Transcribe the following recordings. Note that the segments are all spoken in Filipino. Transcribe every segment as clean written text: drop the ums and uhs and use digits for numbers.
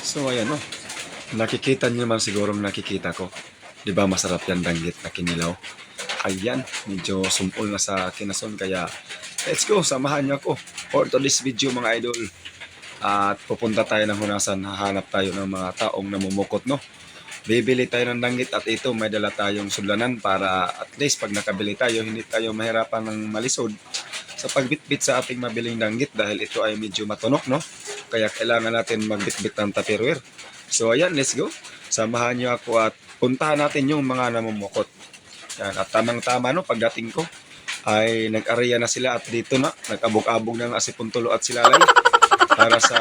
So ayan no, nakikita niyo naman sigurong nakikita ko. 'Di ba masarap yan danggit na kinilaw? Ayan, medyo sumpol na sa kinason kaya let's go, samahan niyo ako for today's video mga idol. At pupunta tayo ng hunasan, hahanap tayo ng mga taong namumukot no. Bibili tayo ng danggit at ito may dala tayong sudlanan para at least pag nakabili tayo hindi tayo mahirapan ng malisod sa pagbitbit sa ating mabiling danggit dahil ito ay medyo matunok no. Kaya kailangan natin magbitbit ng tupperware. So ayan, let's go. Samahan niyo ako at puntahan natin yung mga namumukot. Yan, at tamang-tama no, pagdating ko ay nag-area na sila at dito na nag-abog-abog ng asipuntulo at silalay para sa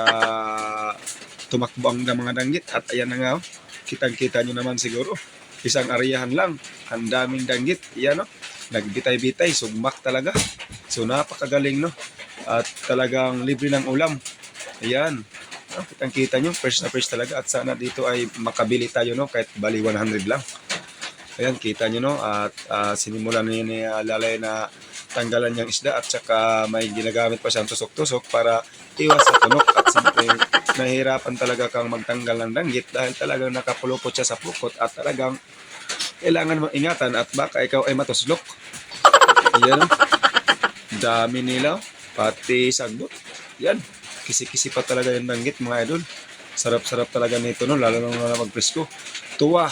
tumakbo ang mga danggit. At ayan na nga, oh, kitang-kita nyo naman siguro. Isang areahan lang, ang daming danggit. Yan no, nagbitay-bitay, sugmak talaga. So napakagaling no. At talagang libre ng ulam. Ayan. Kitang-kita nyo, fresh na fresh talaga. At sana dito ay makabili tayo no, kahit bali 100 lang. Ayan, kita nyo no. At sinimulan niya ni Lalay na tanggalan niyang isda. At saka may ginagamit pa siyang tusok-tusok para iwas sa tunok. At siyempre, nahihirapan talaga kang magtanggal ng danggit dahil talagang nakapulupot siya sa pukot. At talagang kailangan mong ingatan at baka ikaw ay matuslok. Ayan no. Dami nila, pati sagbot. Yan, kisi-kisi pa talaga yung danggit mga idol. Sarap-sarap talaga nito no, lalo na magpresko. Tuwa,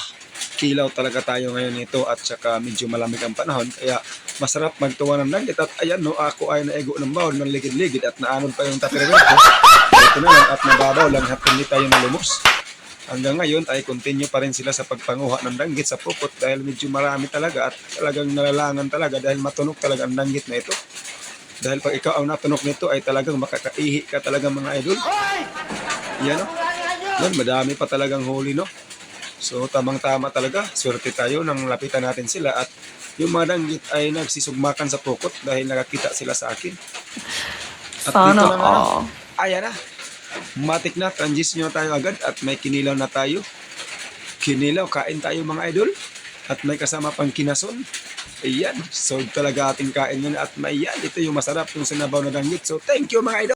kilaw talaga tayo ngayon nito at saka medyo malamig ang panahon. Kaya masarap magtuwa ng danggit. At ayan no, ako ay naigo ng bawal ng ligid-ligid at naanod pa yung tupperware ko. Ito na lang at nababaw lang at hindi tayo nalumos. Hanggang ngayon ay continue pa rin sila sa pagpanguha ng danggit sa pukot dahil medyo marami talaga at talagang nalalangan talaga dahil matunok talaga ang danggit na ito. Dahil pag ikaw ang natunok nito ay talagang makakaihi ka talaga mga idol. Yan no? Yan, madami pa talagang huli no. So tamang-tama talaga, swerte tayo nang lapitan natin sila at yung mga danggit ay nagsisugmakan sa pukot dahil nakakita sila sa akin. At Sana dito na nga, all. ayan na. Matik na, transition na tayo agad at may kinilaw na tayo. Kinilaw, kain tayo mga idol. At may kasama pang kinason. Ayan, so talaga ating kain yun at may yan. Ito yung masarap yung sinabaw na danggit. So thank you mga idol.